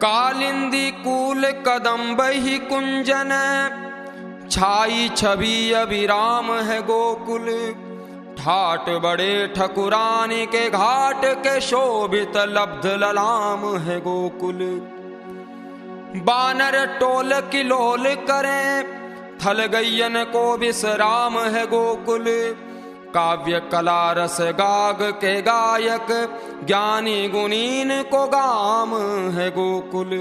Kalindi cool कदम्ब ही कुंजन, छाई छवि अभिराम है गोकुल। ठाट बड़े ठकुरानी के घाट के शोभित लब्ध ललाम है गोकुल। बानर टोल किलोल करें, थल गैयन को विश्राम है गोकुल। काव्य कला रस गाग के गायक, ज्ञानी गुणीन को गाम है गोकुल।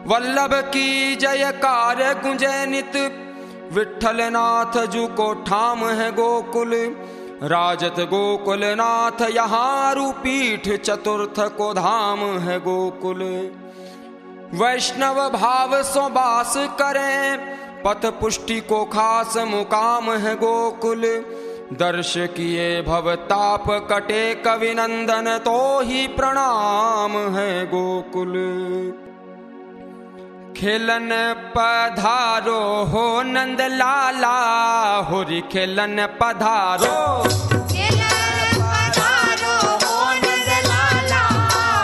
वल्लभ की जयकार गुंजे नित, विठ्ठल नाथ जू को ठाम है गोकुल। राजत गोकुल नाथ यहाँ रूपीठ, चतुर्थ को धाम है गोकुल। वैष्णव भाव सो बास करें, पथ पुष्टि को खास मुकाम है गोकुल। दर्श किए भवताप कटे कविनंदन, तो ही प्रणाम है गोकुल। खेलन पधारो हो नंद लाला, होरी खेलन पधारो। खेलन पधारो हो नंद लाला,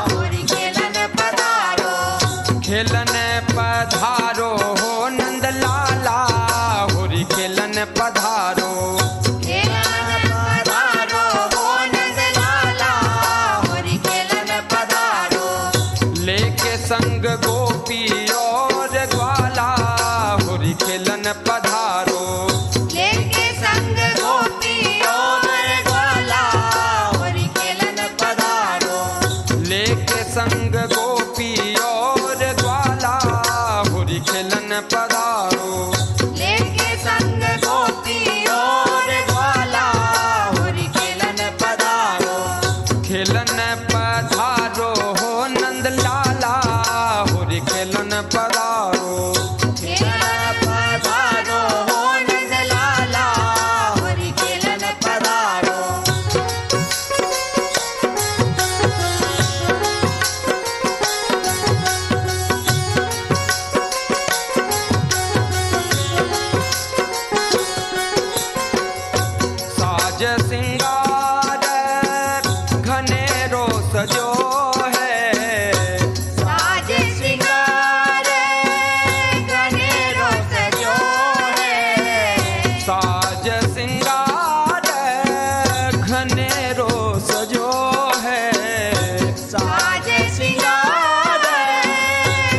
होरी खेलन पधारो। लेके संग गोपी और ग्वाला, होरी खेलन पधारो। लेके संग गोपी और ग्वाला, होरी खेलन पधारो। लेके संग गोपी और ग्वाला, होरी खेलन पधारो। लेके संग गोपी और ग्वाला, होरी खेलन पधारो। खेलन पधारो हो नंद लाला, होरी खेलन पधारो। खेलन पधारो हो नंद लाला, होरी खेलन पधारो। साज सिंगार घनेरो सजो है, साज श्रृंगार घनेरो सजो है। साज सिंगार घनेरो सजो है। साज श्रृंगार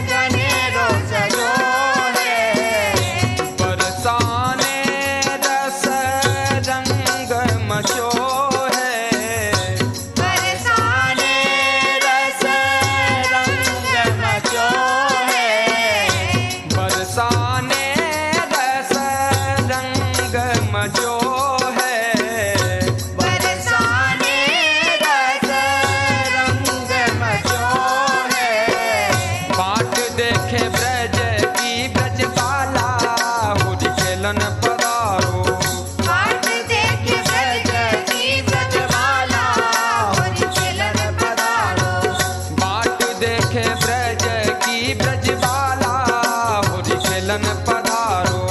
घनेरो सजो है। बरसाने रस रंग मचो है। बरसाने रस रंग मचो है। बरसाने रस रंग मचो है। बरसाने रस रंग मचो है। बाट देखे ब्रज की ब्रजबाला, होरी खेलन पधारो। बाट देखे ब्रज की ब्रजबाला, होरी खेलन पधारो। बाट देखे ब्रज की ब्रजबाला, होरी खेलन पधारो।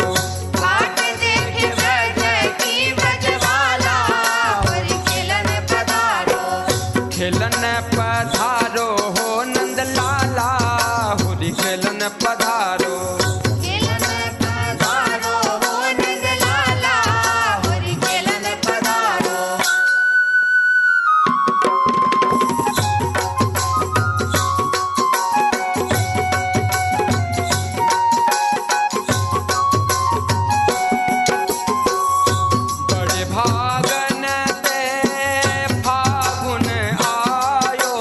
बाट देखे ब्रज की ब्रजबाला, होरी खेलन पधारो। खेलन पधारो हो नंद लाला, होरी खेलन पधारो। खेलन पधारो हो नंद लाला, होरी खेलन पधारो। बड़े भागन ते फागुन आयो,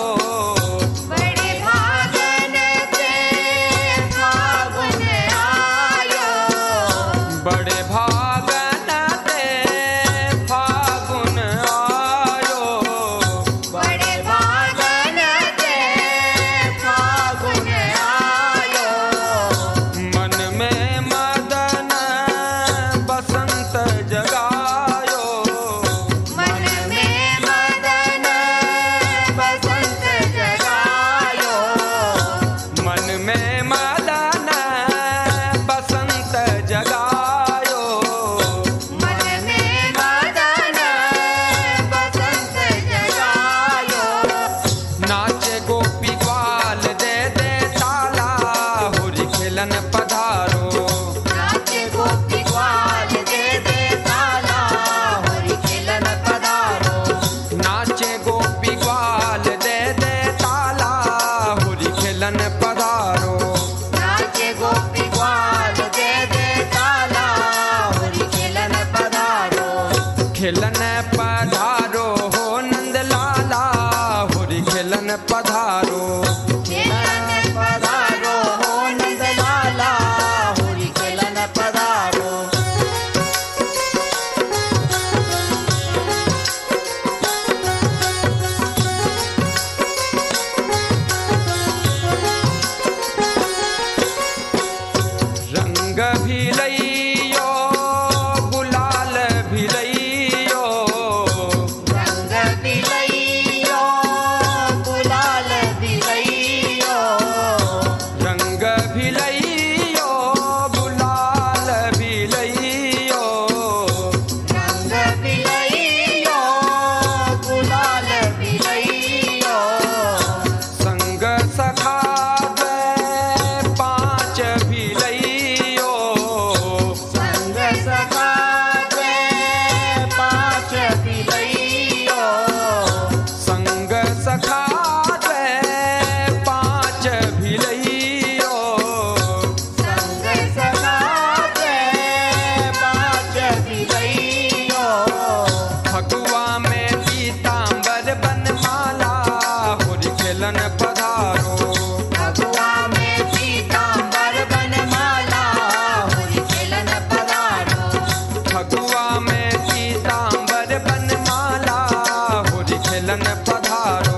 खेलन पधारो।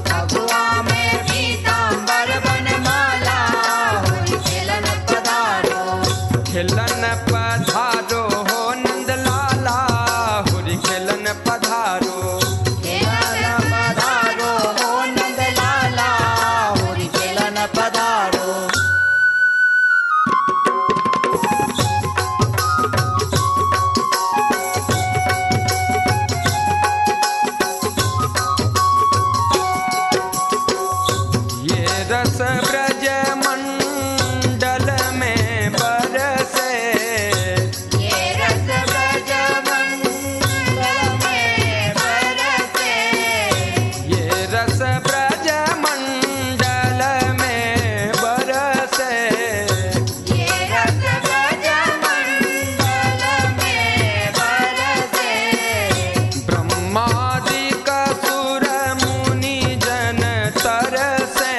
फगुआ में पीतांबर बनमाला, होरी खेलन पधारो। खेलन पधारो हो नंदलाला, होरी खेलन पधारो। खेलन पधारो हो नंदलाला, होरी खेलन पधारो। ये रस ब्रज मंडल में बरसे, ये रस ब्रज मंडल में बरसे। ये रस ब्रज मंडल में बरसे। ये रस ब्रज मंडल में बरसे। ब्रह्मादिक सुर मुनि जन तरसे,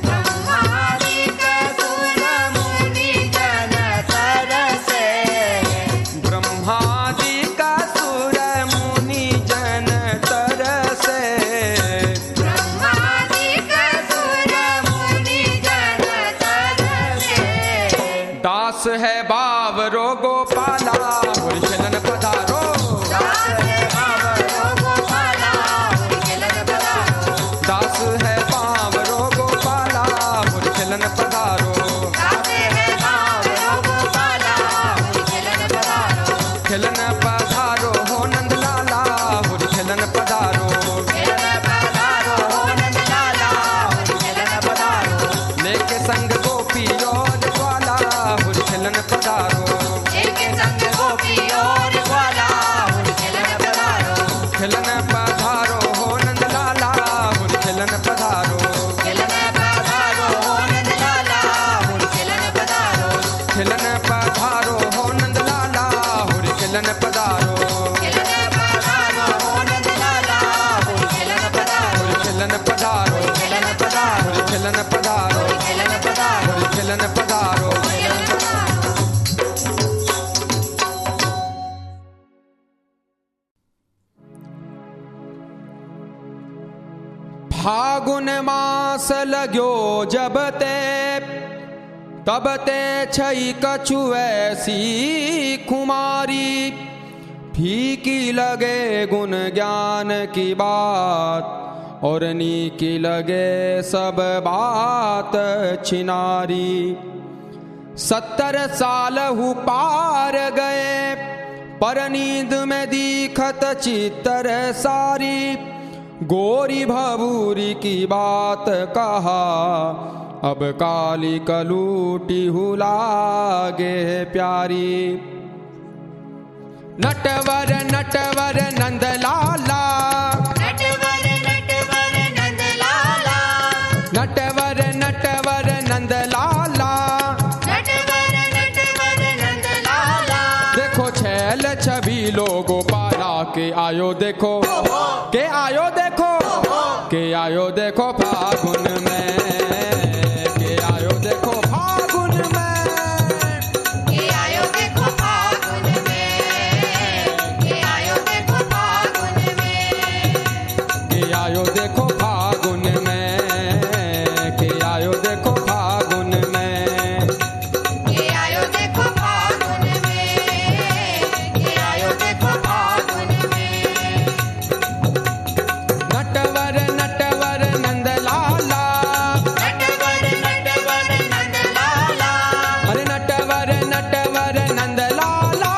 ब्रह्मादिक सुर मुनि जन तरसे। ब्रह्मादिक सुर मुनि जन तरसे। ब्रह्मादिक सुर मुनि जन तरसे। दास है बावरो गोपाला, होरी खेलन पधारो। दास है बावरो गोपाला, होरी खेलन पधारो। दास है बावरो गोपाला, होरी खेलन पधारो। दास है बावरो गोपाला, होरी खेलन पधारो। खेलन पधारो हो नंदलाला, होरी खेलन पधारो। खेलन पधारो हो नंदलाला, होरी खेलन पधारो। लेके संग गोपी और ग्वाला, होरी खेलन पधारो। एक संग गोपी और ग्वाला, होरी खेलन पधारो। खेलन पधारो हो नंदलाला, होरी खेलन पधारो। खेलन पधारो हो नंदलाला, होरी खेलन पधारो। खेलन पधारो हो नंदलाला, होरी खेलन पधारो। खेलन पधारो हो नंदलाला, होरी खेलन पधारो। होरी खेलन पधारो। खेलन पधारो, होरी खेलन पधारो। खेलन पधारो, होरी खेलन पधारो। खेलन पधारो। फागुन मास लाग्यो जब ते, तब ते छई कछु ऐसी कुमारी। फीकी लगे गुण ज्ञान की बात, और नीकी लगे सब बात छिनारी। 70 साल हु पार गए, पर नींद में दीखत चित्तर सारी। गोरी भबूरी की बात कहा, अब काली कलूटी हुलागे प्यारी। नटवर नटवर नंदलाला, नटवर नटवर नंदलाला, नटवर नटवर नंदलाला। नटवर नटवर नंदलाला। देखो छैल छबीलो गोपाला, के आयो देखो, के आयो देखो, के आयो देखो फागुन में, के आयो देखो फागुन में। के आयो देखो फागुन में, के आयो देखो फागुन में। के आयो देखो फागुन में, के आयो देखो फागुन में। के आयो देखो फागुन में, के आयो देखो फागुन में। नटवर नटवर नंदलाला, नटवर नटवर नंदलाला, अरे नटवर नटवर नंदलाला।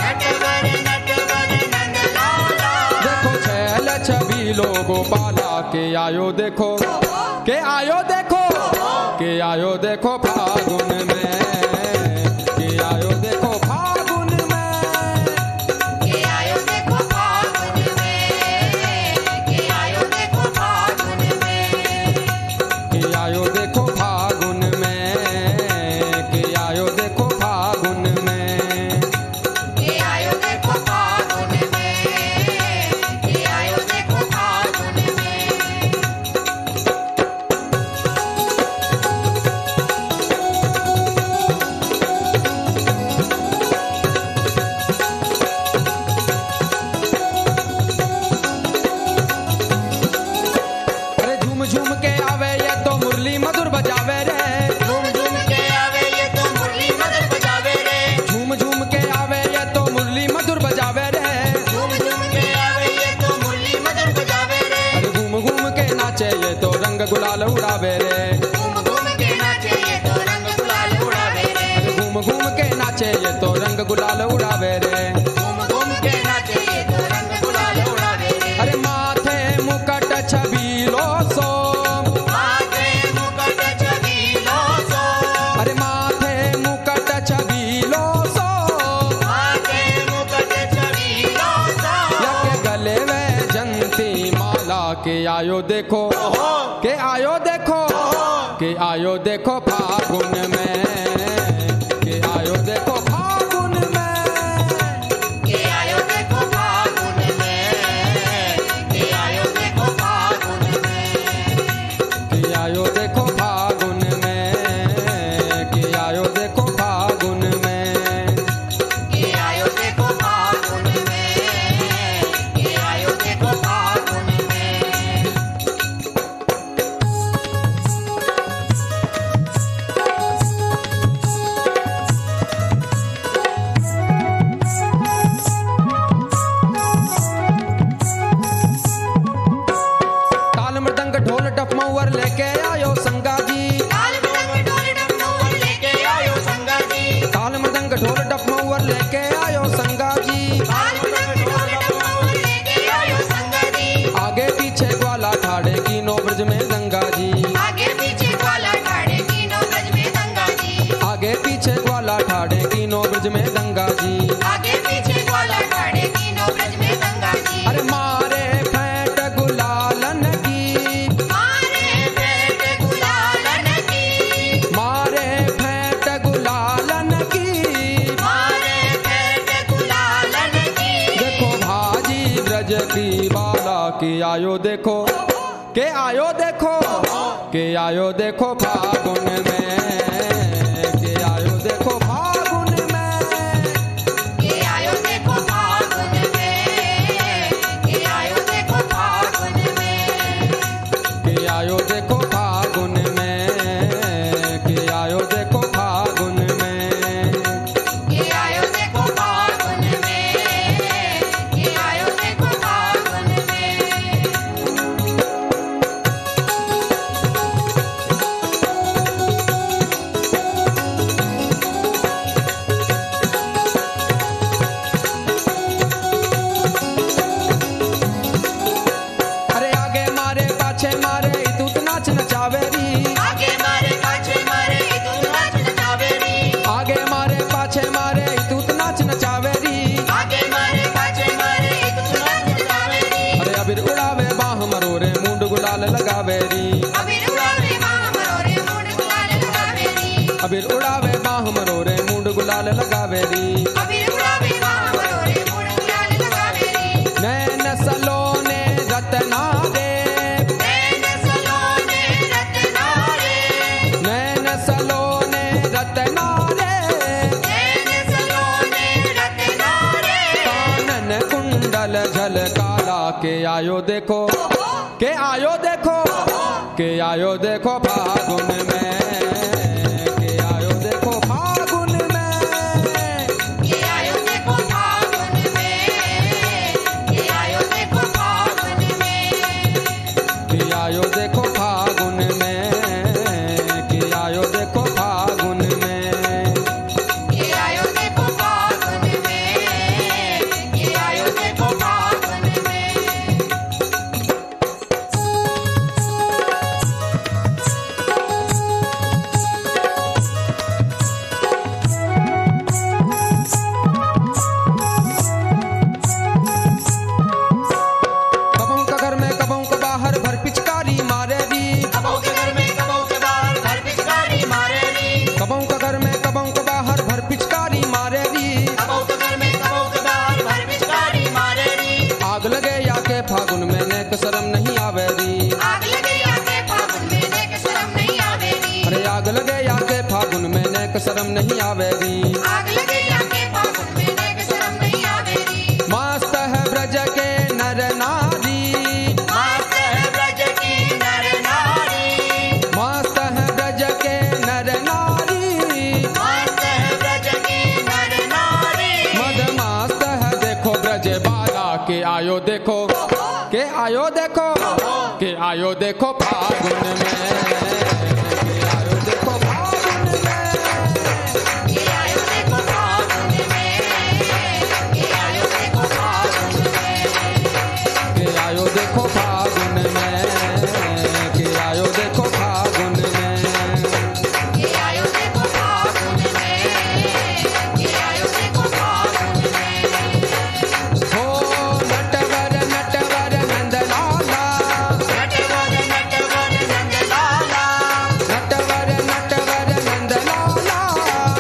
नटवर नटवर नंदलाला। देखो छैल छबीलो गोपाला, के आयो देखो, के आयो देखो, के आयो देखो फागुन में, के आयो देखो फागुन में। के आयो देखो फागुन में, के आयो देखो फागुन में। के आयो देखो फागुन में, के आयो देखो फागुन में। के आयो देखो फागुन में, के आयो देखो फागुन में। झूम के आवे ये तो मुरली मधुर बजावे रे, झूम झूम के आवे ये तो मुरली मधुर बजावे रे, झूम झूम के आवे ये तो मुरली मधुर बजावे रे, झूम झूम के आवे ये तो मुरली मधुर बजावे रे, अरे घूम घूम के नाचे ये तो रंग गुलाल उड़ावे रे, घूम घूम के नाचे ये तो रंग गुलाल उड़ावे रे, अरे घूम घूम के नाचे ये तो रंग गुलाल उड़ावे रे, घूम घूम के नाचे ये तो रंग गुलाल उड़ावे रे, अरे माथे मुकट छबीलो सो, माथे मुकुट छबीलो सो, अरे माथे मुकट छबीलो सो, माथे मुकुट छबीलो सो, यके गले में जंती माला के आयो देखो, के आयो देखो, के आयो देखो फागुन में, के आयो देखो फागुन में, के आयो देखो फागुन में, के आयो देखो फागुन में, के आयो देखो फागुन में, के आयो देखो फागुन में, के आयो देखो फागुन में, के आयो देखो फागुन में। ताल मृदंग ढोल डफ मऊर लेके आयो संगा जी, ताल मृदंग ढोल डमरू लेके आयो संगा जी, ताल मृदंग ढोल डफ मऊर लेके आयो संगा जी, ताल मृदंग ढोल डमरू लेके आयो संगा जी, आगे पीछे ग्वाला ठाड़े कीनो ब्रज में गंगा जी, आगे पीछे ग्वाला ठाड़े तीनों ब्रज में गंगा जी, आगे पीछे ग्वाला ठाड़े कीनो ब्रज में गंगा जी, आगे पीछे ग्वाला ठाड़े तीनों ब्रज में गंगा जी, अरे मारे फेंट गुलालन की, मारे पेट गुलालन की, मारे फेंट गुलालन की, मारे पेट गुलालन की, देखो भाजी ब्रज की बाला के आयो देखो, के आयो देखो, के आयो देखो फागुन में, के आयो देखो फागुन में, के आयो देखो फागुन में, के आयो देखो फागुन में, के आयो देखो फागुन में, के आयो देखो फागुन में, के आयो देखो फागुन में, के आयो देखो फागुन में। अरे आगे मारे पाछे मारे इतुत नाच नचावेरी, आगे मारे पाछे मारे तू नाच नचावेरी, आगे मारे पाछे मारे इतुत नाच नचावेरी, आगे मारे पाछे मारे तू नाच नचावेरी, अरे अबीर उड़ावे बाह मरोरे मुंड गुलाल लगावेरी, अबीर उड़ावे बाह मरोरे मुंड गुलाल लगावेरी, अबीर उड़ावे बाह मरोरे मुंड गुलाल लगावेरी, अबीर उड़ावे बाह मरोरे मुंड गुलाल लगावेरी, नैन सलोने रतना दे, नैन सलोने रत्ना रे, नैन सलोने रतना रे, नैन सलोने रत्ना रे, कानन कुंडल झलकाला के आयो देखो, के आयो देखो, के आयो देखो फागुन में, के आयो देखो फागुन में, के आयो देखो फागुन में, के आयो देखो फागुन में, के आयो देखो फागुन में, के आयो देखो फागुन में, के आयो देखो फागुन में, के आयो देखो फागुन में। कबों का घर में कबों का बाहर भर पिचकारी मारे दी, कबों के घर में कबों के बाहर घर पिचकारी मारे दी, कबों का घर में कबों का बाहर भर पिचकारी मारे दी, कबों के घर में कबों के बाहर घर पिचकारी मारे दी, आग लगे या के फागुन में नेक शरम नहीं आवे दी, आग लगे आके फागुन में नेक शर्म नहीं आवेरी, अरे आग लगे या के फागुन में नेक शरम नहीं आवे दी, आग लगे आके फागुन में नेक शर्म नहीं आवेरी, मस्त है ब्रज के नर नारी, मस्त है ब्रज की नर नारी, देखो के आयो देखो के आयो देखो फागुन में के आयो देखो फागुन में के आयो देखो फागुन में के आयो देखो फागुन में के आयो देखो फागुन में के आयो देखो फागुन में के आयो देखो फागुन में के आयो देखो फागुन में हो नटवर नटवर नंदलाला नटवर नटवर नंदलाला नटवर नटवर नंदलाला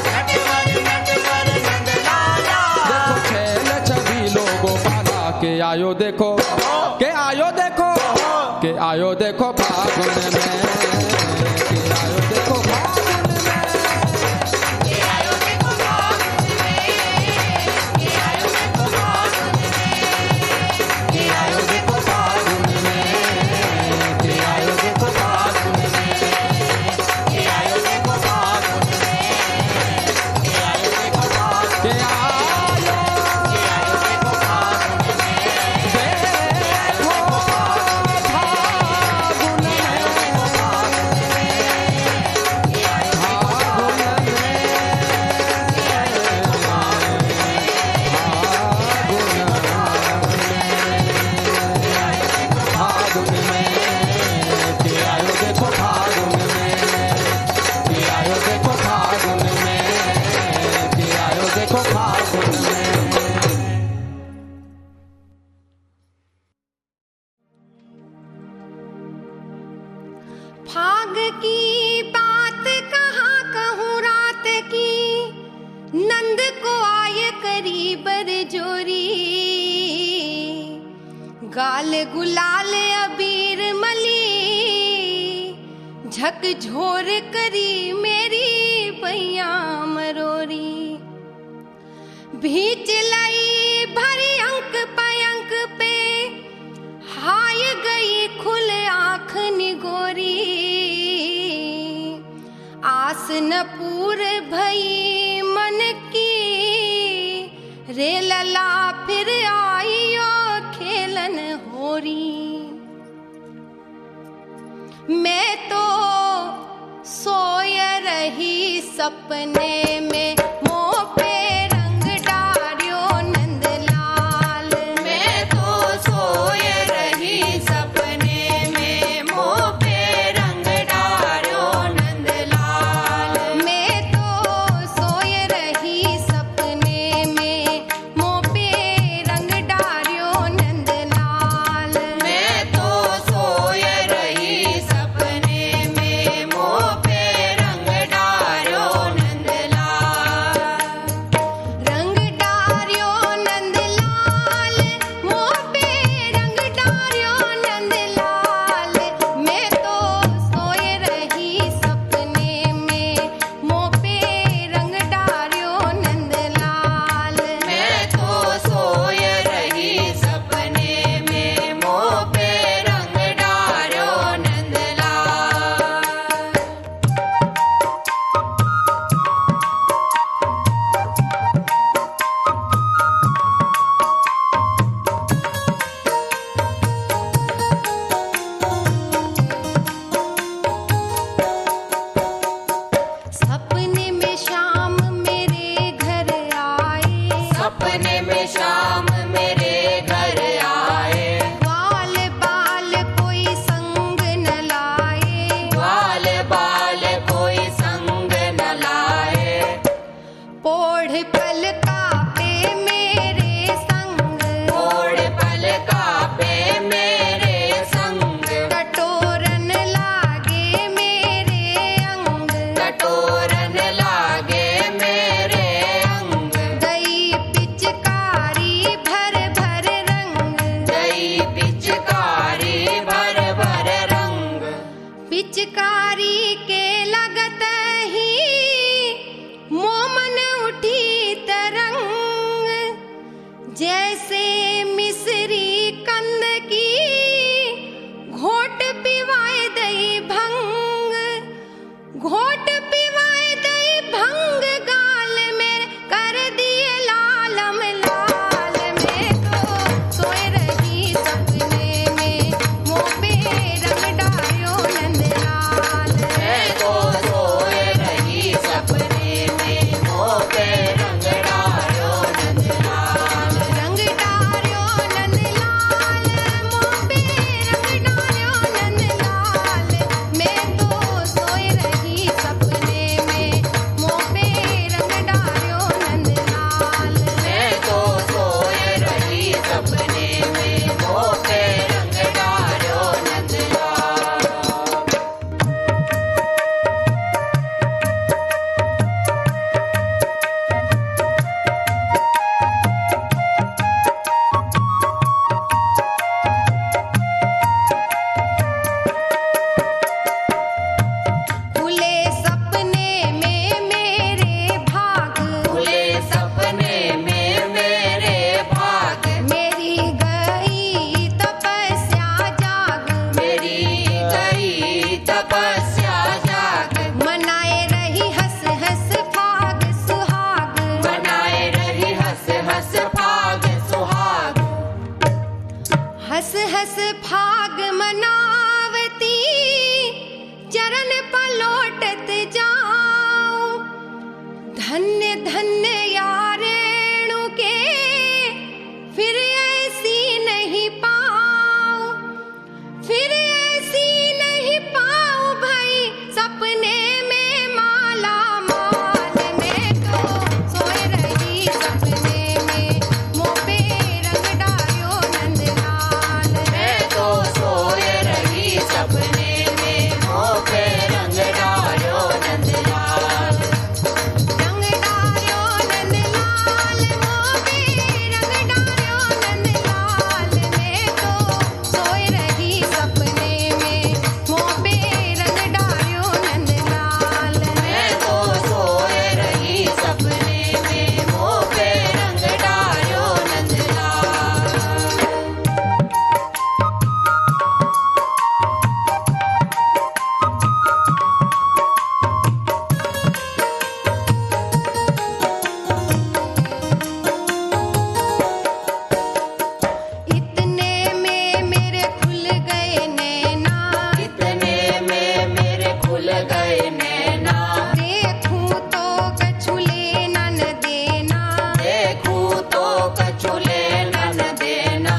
नटवर नटवर नंदलाला देखो खेल छबीलो गोपाला के आयो देखो के आयो देखो के आयो देखो फागुन में के आयो देखो फागुन में के आयो देखो फागुन में के आयो देखो फागुन में के आयो देखो फागुन में के आयो देखो फागुन में के आयो देखो फागुन में के आयो देखो फागुन के आयो के आयो देखो फागुन में देखो फागुन में फागुन में के आयो देखो फागुन में के आयो देखो फागुन में के आयो देखो फागुन में फाग की बात कहाँ कहूँ रात की नंद को आय करीब जोरी गाल गुलाल अबीर मली झकझोर करी मेरी पैया मरोरी भीच लाई भरी अंक पयंक पे हाय गई खुल आँख निगोरी आस न पूर भई मन की रे लला फिर आइयो खेलन होरी मैं तो सोय रही सपने में मोह पे रंग डार्यो नंदलाल मैं तो सोय रही सपने में मोह पे रंग डारो नंदलाल मैं तो सोय रही सपने में मोह पे रंग डार्यो नंदलाल मैं तो सोय रही सपने में मोह पे रंग डारो नंदलाल हस फाग मनावती चरण पलोटत जाऊं। धन्य धन्य यारेणु के फिर ऐसी नहीं पाऊं, फिर ऐसी नहीं पाऊं भाई सपने में माला माल। मैं तो सोए रही सपने में मुँह पे रंग डालो नंदलाल। मैं तो सोए रही सपने में मुँह पे रंग डालो नंदलाल। रंग डालो नंदलाल मुँह पे रंग डालो नंदलाल। मैं तो सोए रही सपने में मुँह पे रंग डालो नंदलाल। मैं तो सोए रही सपने में मुँह पे रंग डालो नंदलाल। इतने में मेरे खुल गए नैना, इतने में मेरे खुल गए नैना। देखूं तो कछु लेना न देना, देखूं तो कछु लेना न देना।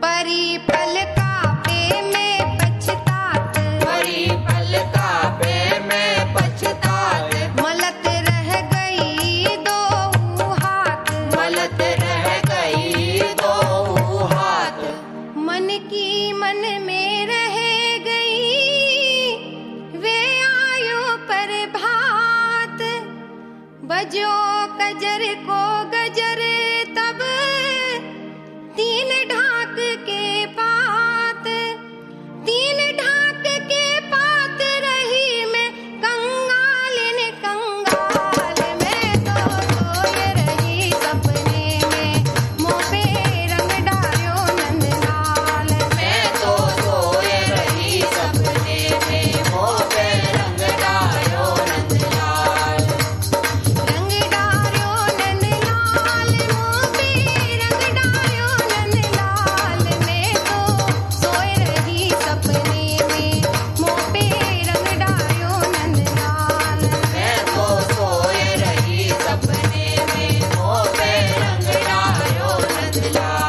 परी पलका पे मैं पछतात, परी पलका पे मैं पछतात। मलत रह गई दो हाथ, मलत रह गई दो हाथ। मन की मन में रह गई वे आयो पर भात। बजो कजर को गजर तब तीन ढाक के पात, तीन ढाक के पात रही मैं कंगाल ने कंगाल। मैं तो सोए रही सपने में मुँह पे रंग डालो नंदलाल। मैं तो सोए रही सपने में मुँह पे रंग डालो नंदलाल। रंग डालो नंदलाल मुँह पे रंग डालो नंदलाल। मैं तो सोए रही सपने में मुँह पे रंग डालो नंदलाल। मैं तो सोए रही सपने में मुँह पे रंग डालो नंदलाल।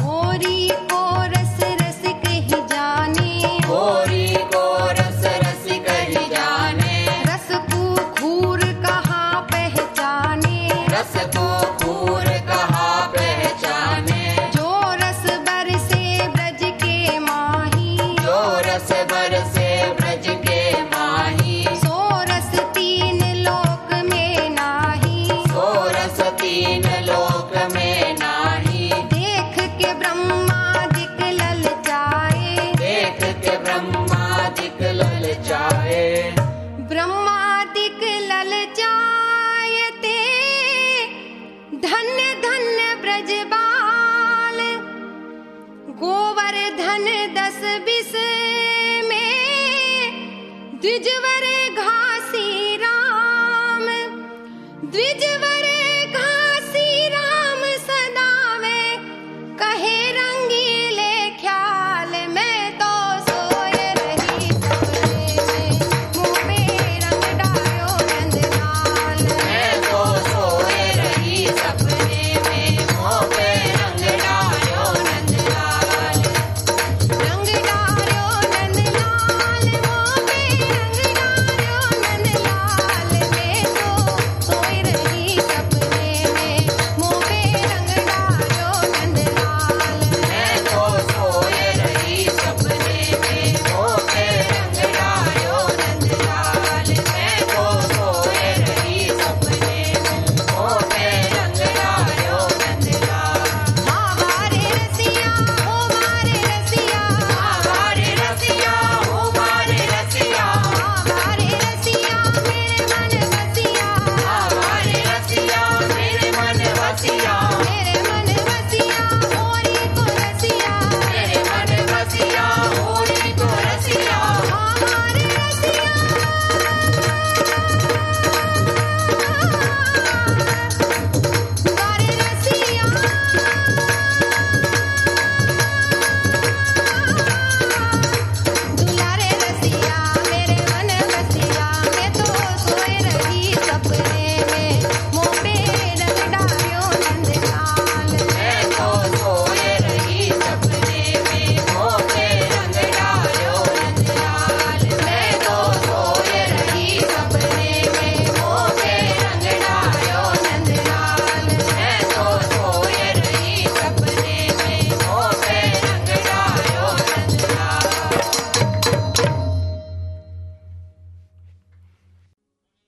होरी को रस रस कही जाने, होरी को रस रस कही जाने। रस को खूर कहाँ पहचाने। रस को खूर कहाँ पहचाने। जो रस बरसे ब्रज के माही, जो रस बरसे ब्रज के माही। सो रस तीन लोक में नाही। सो रस तीन लोक में नाही। देख के ब्रह्मादिक ललचाए, देख के ब्रह्मादिक ललचाए। ब्रह्मादिक ललचायते धन्य धन्य ब्रजबाल। गोवर्धन 10-20 में द्विजवर घासी राम, द्विजवर